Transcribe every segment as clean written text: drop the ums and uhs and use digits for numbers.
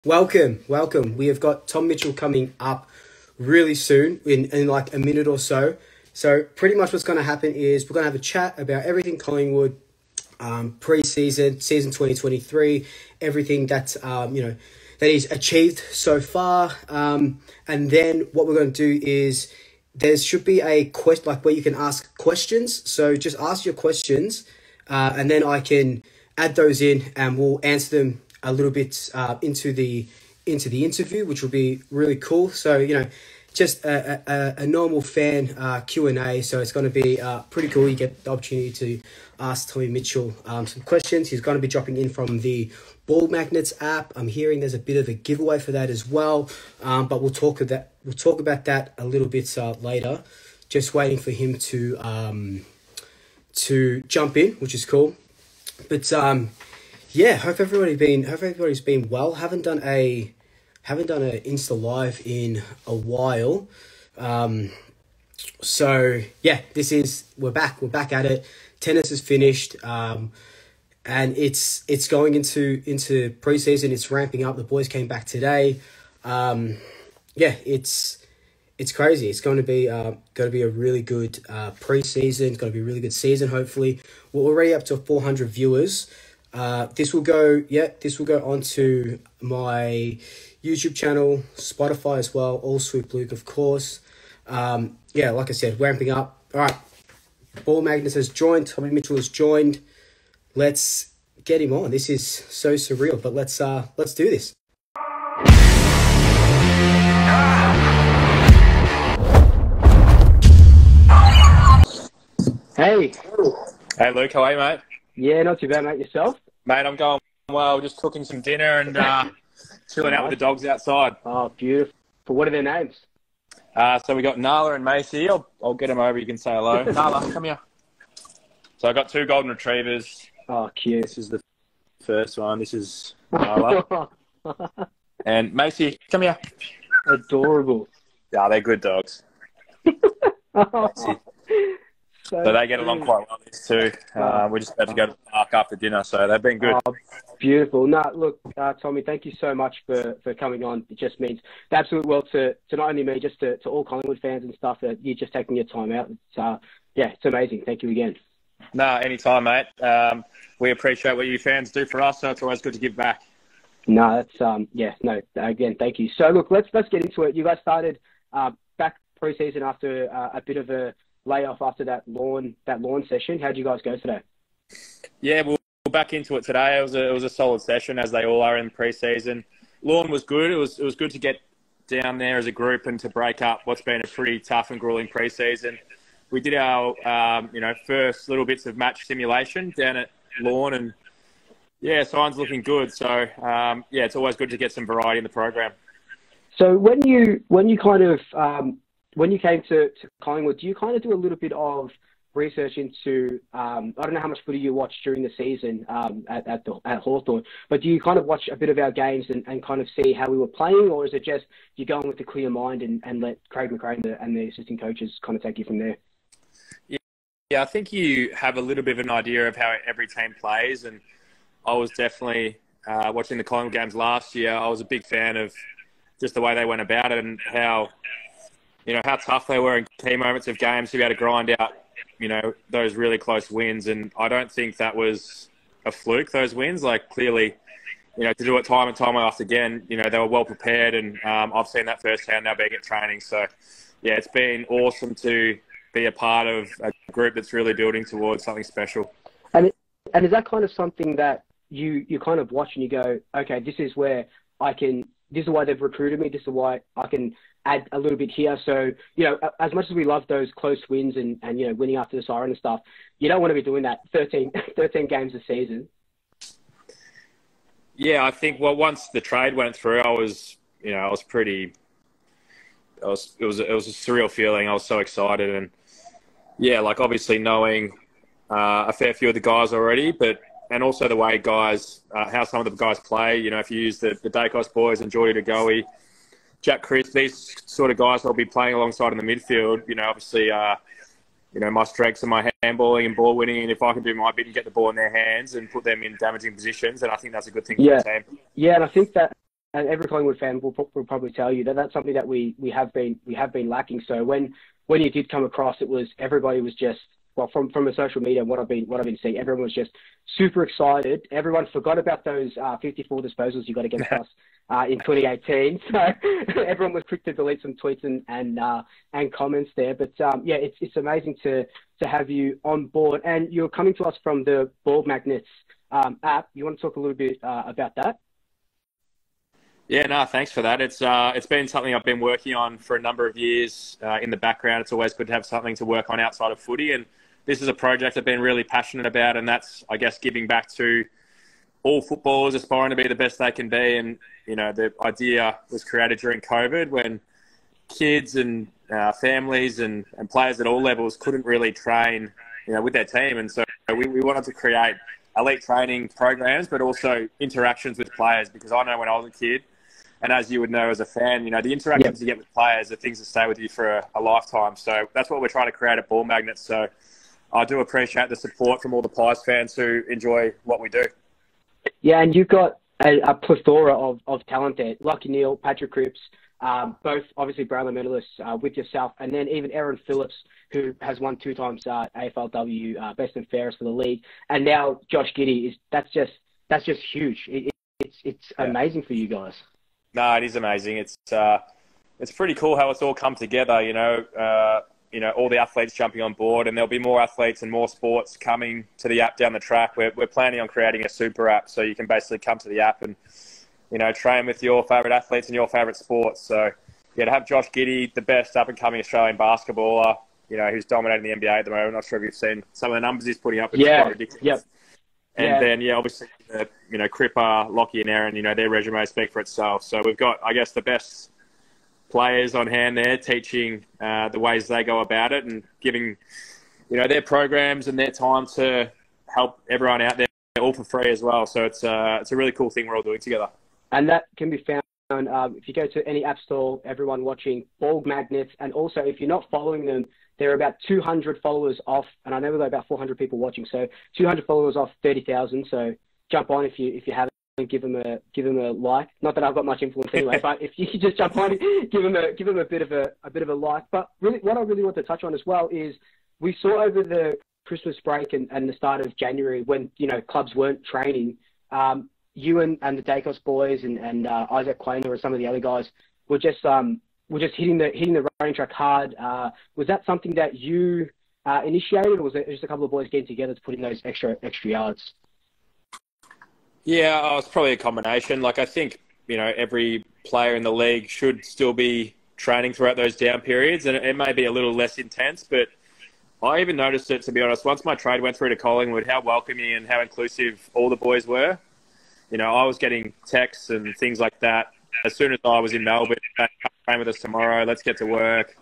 Welcome. We have got Tom Mitchell coming up really soon in like a minute or so. So pretty much what's going to happen is we're going to have a chat about everything Collingwood, pre-season, season 2023, everything that, that he's achieved so far. And then what we're going to do is there should be a question, like where you can ask questions. So just ask your questions and then I can add those in and we'll answer them a little bit into the interview, which will be really cool. So, just a normal fan Q&A. So it's going to be pretty cool. You get the opportunity to ask Tommy Mitchell some questions. He's going to be dropping in from the Ball Magnets app. I'm hearing there's a bit of a giveaway for that as well. But we'll talk about that a little bit later. Just waiting for him to jump in, which is cool. But yeah, hope everybody's been well. Haven't done a Insta Live in a while. So yeah, we're back at it. Tennis is finished. And it's going into preseason. It's ramping up. The boys came back today. Yeah, it's crazy. It's going to be a really good preseason. It's going to be a really good season. Hopefully, we're already up to 400 viewers. This will go onto my YouTube channel, Spotify as well, all Swoop Luke, of course. Yeah, like I said, ramping up. All right, Ball Magnus has joined. Tommy Mitchell has joined. Let's get him on. This is so surreal, but let's do this. Hey. Hey, Luke. How are you, mate? Yeah, not too bad, mate. Yourself? Mate, I'm going well. Just cooking some dinner and chilling out with the dogs outside. Oh, beautiful. What are their names? So we got Nala and Macy. I'll get them over. You can say hello. Nala, come here. So I got 2 golden retrievers. Oh, cute. This is the first one. This is Nala. And Macy, come here. Adorable. Yeah, they're good dogs. So they get along quite well, these two. We're just about to go to the park after dinner, so they've been good. Oh, beautiful. No, look, Tommy, thank you so much for coming on. It just means the absolute world to not only me, just to all Collingwood fans and stuff, that you're just taking your time out. It's amazing. Thank you again. No, anytime, mate. We appreciate what you fans do for us, so it's always good to give back. No, that's again, thank you. So look, let's get into it. You guys started back pre-season after a bit of a layoff after that lawn session. How'd you guys go today? Yeah, we're back into it today. It was a solid session, as they all are in pre-season. Lawn was good. It was good to get down there as a group and to break up what's been a pretty tough and grueling pre-season. We did our first little bits of match simulation down at Lawn, and yeah, signs looking good. So it's always good to get some variety in the program. So when you when you came to Collingwood, do you kind of do a little bit of research into, I don't know how much footy you watch during the season at Hawthorn, but do you kind of watch a bit of our games and kind of see how we were playing, or is it just you go in with a clear mind and let Craig McRae and the assistant coaches kind of take you from there? Yeah, I think you have a little bit of an idea of how every team plays, and I was definitely watching the Collingwood games last year. I was a big fan of just the way they went about it and how tough they were in key moments of games to be able to grind out, those really close wins. And I don't think that was a fluke, those wins. Like, clearly, to do it time and time after again, they were well prepared. And I've seen that firsthand now being at training. So, yeah, it's been awesome to be a part of a group that's really building towards something special. And is that kind of something that you kind of watch and you go, okay, this is where this is why they've recruited me. This is why I can add a little bit here. So, as much as we love those close wins and winning after the siren and stuff, you don't want to be doing that 13 games a season. Yeah, I think, once the trade went through, it was a surreal feeling. I was so excited. And yeah, like, obviously knowing a fair few of the guys already, and also the way guys, how some of the guys play. If you use the Decos boys and Geordie DeGoey, Jack Chris, these sort of guys I'll be playing alongside in the midfield, obviously, my strengths are my handballing and ball winning. And if I can do my bit and get the ball in their hands and put them in damaging positions, then I think that's a good thing for the team. Yeah, and I think that and every Collingwood fan will probably tell you that that's something that we have been lacking. So when you did come across, everybody was just, well, from the social media and what I've been seeing, everyone was just super excited. Everyone forgot about those 54 disposals you got against us in 2018. So everyone was quick to delete some tweets and comments there. But yeah, it's amazing to have you on board, and you're coming to us from the Ball Magnets app. You want to talk a little bit about that? Yeah, no, thanks for that. It's been something I've been working on for a number of years in the background. It's always good to have something to work on outside of footy, and this is a project I've been really passionate about, and that's, I guess, giving back to all footballers aspiring to be the best they can be. And, you know, the idea was created during COVID when kids and families and players at all levels couldn't really train, you know, with their team. And so we wanted to create elite training programs, but also interactions with players, because I know when I was a kid, and as you would know as a fan, you know, the interactions you get with players are things that stay with you for a lifetime. So that's what we're trying to create at Ball Magnets. So I do appreciate the support from all the Pies fans who enjoy what we do. Yeah, and you've got a plethora of talent there. Lucky Neal, Patrick Cripps, both obviously Brownlow medalists with yourself, and then even Aaron Phillips, who has won 2 times AFLW Best and Fairest for the league, and now Josh Giddey. That's just huge. It's amazing for you guys. No, it is amazing. It's pretty cool how it's all come together. You know, all the athletes jumping on board, and there'll be more athletes and more sports coming to the app down the track. We're planning on creating a super app, so you can basically come to the app and, you know, train with your favourite athletes and your favourite sports. So, yeah, to have Josh Giddey, the best up-and-coming Australian basketballer, you know, who's dominating the NBA at the moment. I'm not sure if you've seen some of the numbers he's putting up. It's quite ridiculous. Yep. And then, obviously, you know, Cripper, Lockie and Aaron, you know, their resumes speak for itself. So we've got, I guess, the best players on hand there teaching the ways they go about it and giving, you know, their programs and their time to help everyone out there, all for free as well. So it's a really cool thing we're all doing together. And that can be found if you go to any app store, everyone watching Ball Magnets. And also, if you're not following them, they're about 200 followers off. And I know there are about 400 people watching. So 200 followers off 30,000. So jump on if you haven't. Give them a like. Not that I've got much influence anyway, but if you could just jump on, give them a bit of a like. But really, what I really want to touch on as well is we saw over the Christmas break and the start of January, when, you know, clubs weren't training, you and the Decos boys and Isaac Quainer and some of the other guys were just hitting the running track hard. Was that something that you initiated, or was it just a couple of boys getting together to put in those extra yards? Yeah, it's probably a combination. Like, I think, you know, every player in the league should still be training throughout those down periods, and it may be a little less intense, but I even noticed it, to be honest, once my trade went through to Collingwood, how welcoming and how inclusive all the boys were. You know, I was getting texts and things like that as soon as I was in Melbourne. Come train with us tomorrow, let's get to work.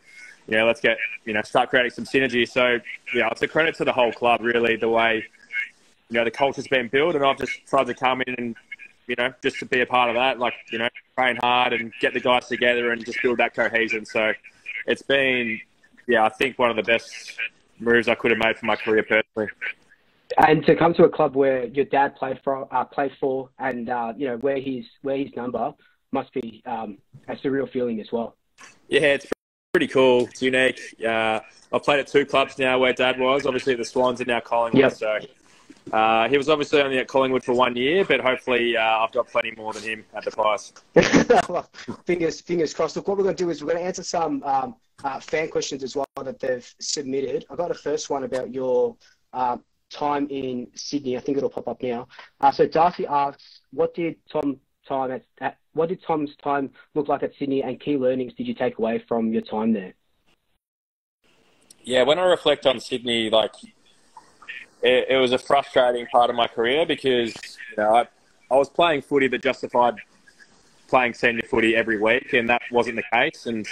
You know, let's get, you know, start creating some synergy. So, yeah, it's a credit to the whole club, really, the way, you know, the culture's been built, and I've just tried to come in and, you know, just to be a part of that, like, you know, train hard and get the guys together and just build that cohesion. So it's been, yeah, I think one of the best moves I could have made for my career personally. And to come to a club where your dad played for, and you know, where his number must be a surreal feeling as well. Yeah, it's pretty cool. It's unique. I've played at 2 clubs now where Dad was. Obviously, the Swans and now Collingwood. Yep. So he was obviously only at Collingwood for 1 year, but hopefully I've got plenty more than him at the Pies. Well, fingers crossed. Look, what we're going to do is we're going to answer some fan questions as well that they've submitted. I got a first one about your time in Sydney. I think it'll pop up now. So Darcy asks, what did Tom's time look like at Sydney, and key learnings did you take away from your time there? Yeah, when I reflect on Sydney, like, it was a frustrating part of my career because, you know, I was playing footy that justified playing senior footy every week, and that wasn't the case. And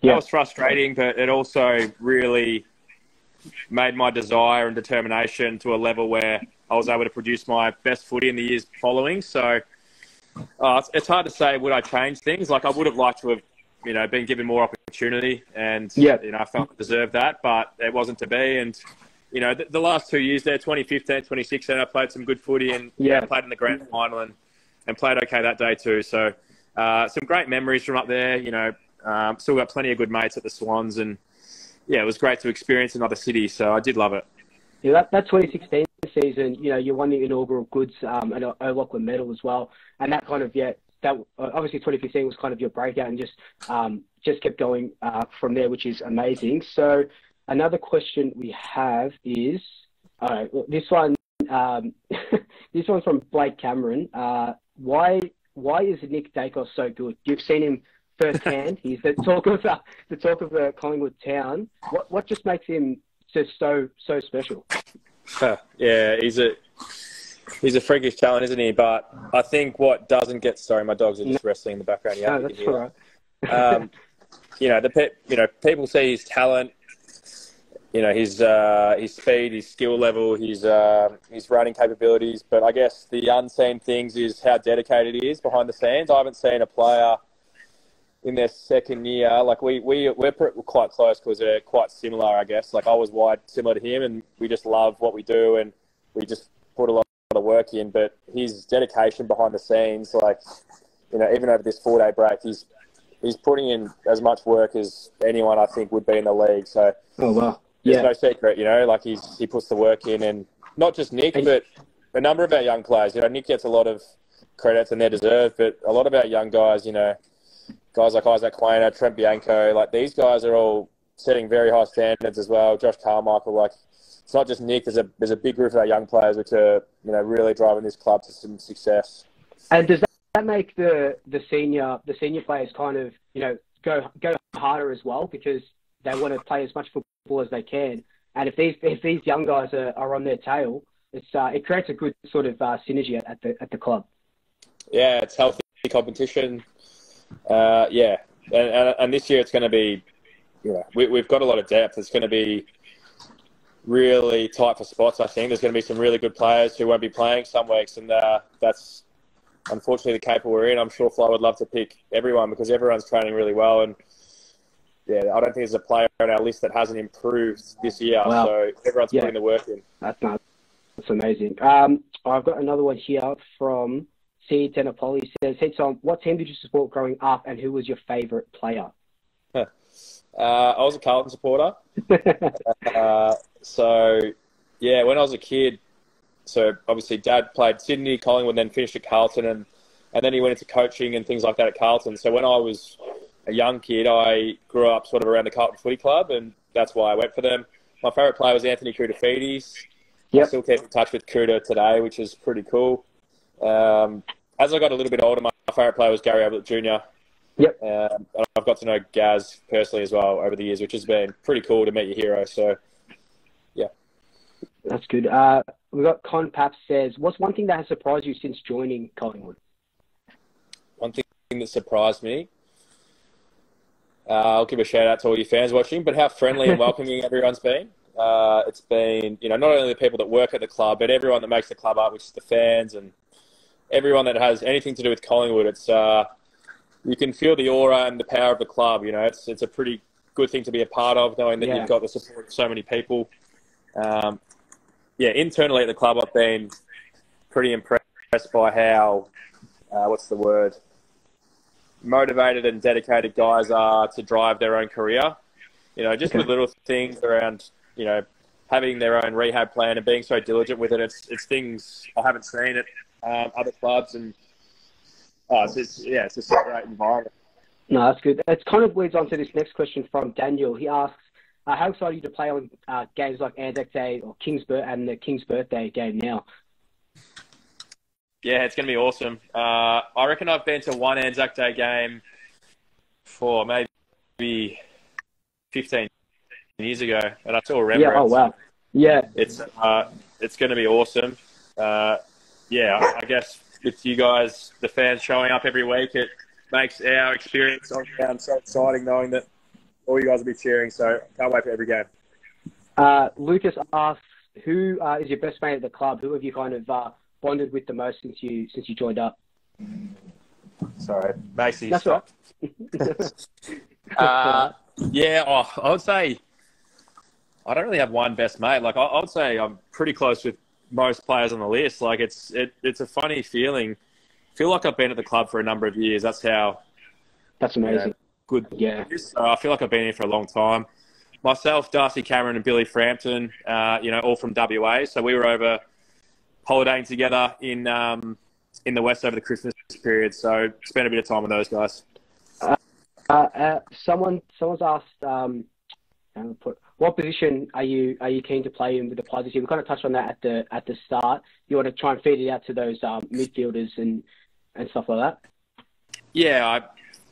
that was frustrating, but it also really made my desire and determination to a level where I was able to produce my best footy in the years following. So it's hard to say, would I change things? Like, I would have liked to have, you know, been given more opportunity, and, you know, I felt I deserved that, but it wasn't to be. And, you know, the last 2 years there, 2015, 2016, I played some good footy and played in the grand final and played okay that day too. So some great memories from up there. Still got plenty of good mates at the Swans, and yeah, it was great to experience another city. So I did love it. Yeah, that 2016 season, you won the inaugural Goods and O'Loughlin medal as well, and that kind of that obviously 2015 was kind of your breakout, and just kept going from there, which is amazing. So another question we have is, this one this one's from Blake Cameron. Why is Nick Decos so good? You've seen him firsthand. He's the talk of the Collingwood town. What just makes him just so special? Yeah, he's a freakish talent, isn't he? But I think what doesn't get... Sorry, my dogs are just wrestling in the background. Yeah, that's all right. People see his talent, his speed, his skill level, his running capabilities. But I guess the unseen things is how dedicated he is behind the scenes. I haven't seen a player in their second year, like we're quite close because they're quite similar, I guess. Like I was wide similar to him, and we just love what we do, and we just put a lot of work in. But his dedication behind the scenes, even over this 4-day break, he's putting in as much work as anyone I think would be in the league. So oh wow, there's no secret, he puts the work in, and not just Nick, but a number of our young players. Nick gets a lot of credits and they're deserved, but a lot of our young guys, guys like Isaac Quainer, Trent Bianco, these guys are all setting very high standards as well. Josh Carmichael, it's not just Nick. There's a big group of our young players which are really driving this club to some success. And does that make the senior players kind of go harder as well, because they want to play as much football as they can? And if these young guys are on their tail, it creates a good sort of synergy at the club. Yeah, it's healthy competition. And this year it's going to be, we've got a lot of depth. It's going to be really tight for spots, I think. There's going to be some really good players who won't be playing some weeks, and that's unfortunately the caper we're in. I'm sure Fly would love to pick everyone because everyone's training really well, and I don't think there's a player on our list that hasn't improved this year. Wow. So everyone's putting the work in. That's amazing. I've got another one here from C. Tenopoli. Says, "Hey Tom, what team did you support growing up, and who was your favourite player?" I was a Carlton supporter. When I was a kid, so obviously Dad played Sydney, Collingwood, then finished at Carlton, and then he went into coaching and things like that at Carlton. So when I was a young kid, I grew up sort of around the Carlton Footy Club, and that's why I went for them. My favourite player was Anthony Koutafidis. Yep. I still keep in touch with Kuta today, which is pretty cool. As I got a little bit older, my favourite player was Gary Ablett Jr. Yep. And I've got to know Gaz personally as well over the years, which has been pretty cool to meet your hero. So, yeah. That's good. We've got Con Pap says, "What's one thing that has surprised you since joining Collingwood?" One thing that surprised me, I'll give a shout out to all your fans watching, but how friendly and welcoming everyone's been. It's been, not only the people that work at the club, but everyone that makes the club up, which is the fans and everyone that has anything to do with Collingwood. It's you can feel the aura and the power of the club. It's a pretty good thing to be a part of, knowing that you've got the support of so many people. Internally at the club, I've been pretty impressed by how, motivated and dedicated guys are to drive their own career. Just with little things around, having their own rehab plan and being so diligent with it. It's things I haven't seen at other clubs, and it's just a great environment. No, that's good. It kind of leads on to this next question from Daniel. He asks, how excited are you to play on games like Anzac Day or and the King's Birthday game now? Yeah, it's going to be awesome. I reckon I've been to one Anzac Day game for maybe 15 years ago, and I still remember it. Oh, wow. Yeah. It's going to be awesome. I guess with you guys, the fans showing up every week, it makes our experience on ground so exciting, knowing that all you guys will be cheering. So can't wait for every game. Lucas asks, who is your best mate at the club? Who have you kind of bonded with the most since you joined up? Sorry, Macy. That's right. I would say I don't really have one best mate. I would say I'm pretty close with most players on the list. It's a funny feeling feel like I've been at the club for a number of years. That's how amazing. Good. Yeah. I feel like I've been here for a long time. Myself, Darcy Cameron and Billy Frampton, all from WA. So we were over holidaying together in the West over the Christmas period. So spent a bit of time with those guys. Someone's asked, what position are you keen to play in with the Pies this year? We kind of touched on that at the start. You want to try and feed it out to those midfielders and stuff like that? Yeah,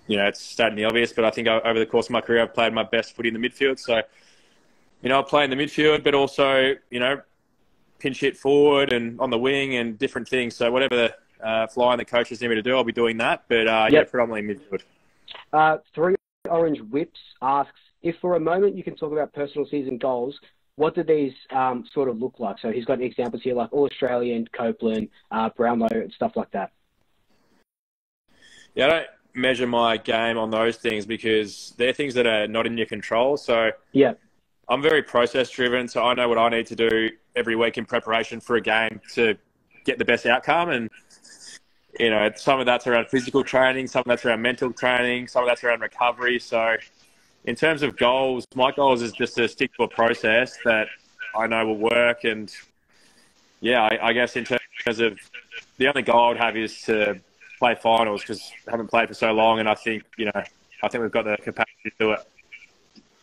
it's stating the obvious, but I think over the course of my career, I've played my best footy in the midfield. So, I play in the midfield, but also, pinch hit forward and on the wing and different things. So whatever the flying the coaches need me to do, I'll be doing that. But, predominantly midfield. Three Orange Whips asks, if for a moment you can talk about personal season goals, what do these sort of look like? So he's got examples here like All-Australian, Copeland, Brownlow, and stuff like that. Yeah, I don't measure my game on those things because they're things that are not in your control. So yeah, I'm very process-driven, so I know what I need to do every week in preparation for a game to get the best outcome. And, some of that's around physical training, some of that's around mental training, some of that's around recovery. So in terms of goals, my goals is just to stick to a process that I know will work. And, I guess in terms of the only goal I would have is to play finals because I haven't played for so long. And I think, we've got the capacity to do it.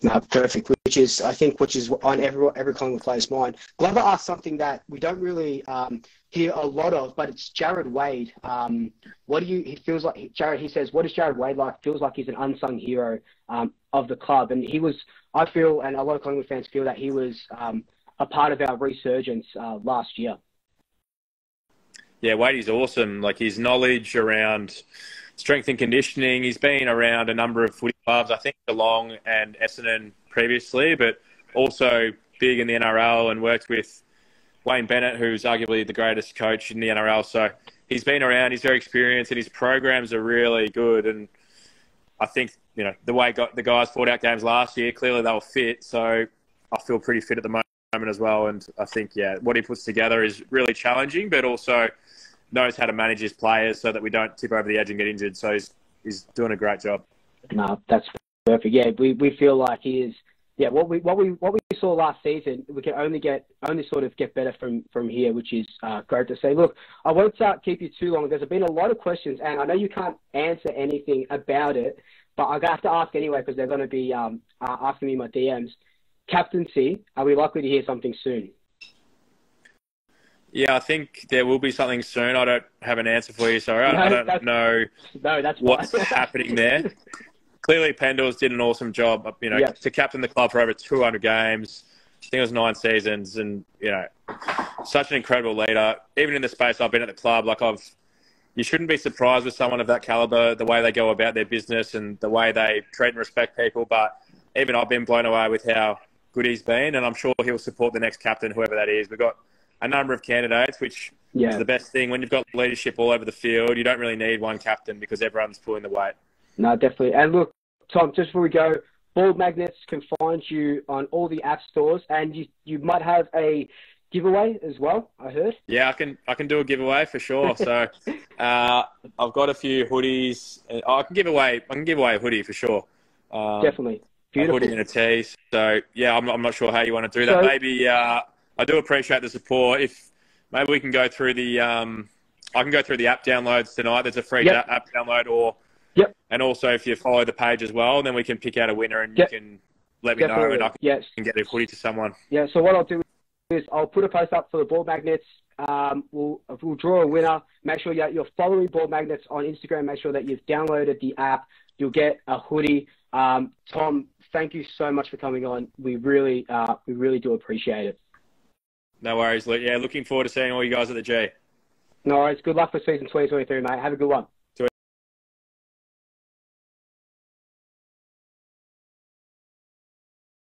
No, perfect. Which is on every Collingwood player's mind. Glover asked something that we don't really hear a lot of, but it's Jared Wade. He says, what is Jared Wade like? Feels like he's an unsung hero of the club. And I feel, and a lot of Collingwood fans feel that he was a part of our resurgence last year. Yeah, Wadey's awesome. Like his knowledge around strength and conditioning. He's been around a number of footy clubs, I think Geelong and Essendon previously, but also big in the NRL and worked with Wayne Bennett, who's arguably the greatest coach in the NRL. So he's been around, he's very experienced, and his programs are really good. And I think, the way the guys fought out games last year, clearly they were fit. So I feel pretty fit at the moment as well. And I think, what he puts together is really challenging, but also knows how to manage his players so that we don't tip over the edge and get injured. So he's doing a great job. No, that's perfect. Yeah, we feel like he is. Yeah, what we saw last season, we can only sort of get better from here, which is great to see. Look, I won't keep you too long. There's been a lot of questions, and I know you can't answer anything about it, but I have to ask anyway because they're going to be asking me in my DMs. Captaincy, are we likely to hear something soon? Yeah, I think there will be something soon. I don't have an answer for you, sorry. I don't know what's happening there. Clearly, Pendles did an awesome job, to captain the club for over 200 games. I think it was 9 seasons and, such an incredible leader. Even in the space I've been at the club, you shouldn't be surprised with someone of that caliber, the way they go about their business and the way they treat and respect people. But even I've been blown away with how good he's been, and I'm sure he'll support the next captain, whoever that is. We've got a number of candidates, which is the best thing. When you've got leadership all over the field, you don't really need one captain because everyone's pulling the weight. No, definitely. And look, Tom, just before we go, Ball Magnets can find you on all the app stores, and you might have a giveaway as well, I heard. Yeah, I can do a giveaway for sure. So I've got a few hoodies. I can give away a hoodie for sure. Definitely. Beautiful. A hoodie and a tee. So yeah, I'm not sure how you want to do that. Maybe I do appreciate the support. If maybe we can go through the I can go through the app downloads tonight. There's a free app download, and also if you follow the page as well, then we can pick out a winner and you can let me know and I can get a hoodie to someone. Yeah. So what I'll do is I'll put a post up for the Ball Magnets. We'll draw a winner. Make sure you're following Ball Magnets on Instagram. Make sure that you've downloaded the app. You'll get a hoodie. Tom, thank you so much for coming on. We really do appreciate it. No worries, Luke. Yeah, looking forward to seeing all you guys at the G. No worries. Good luck for season 2023, mate. Have a good one.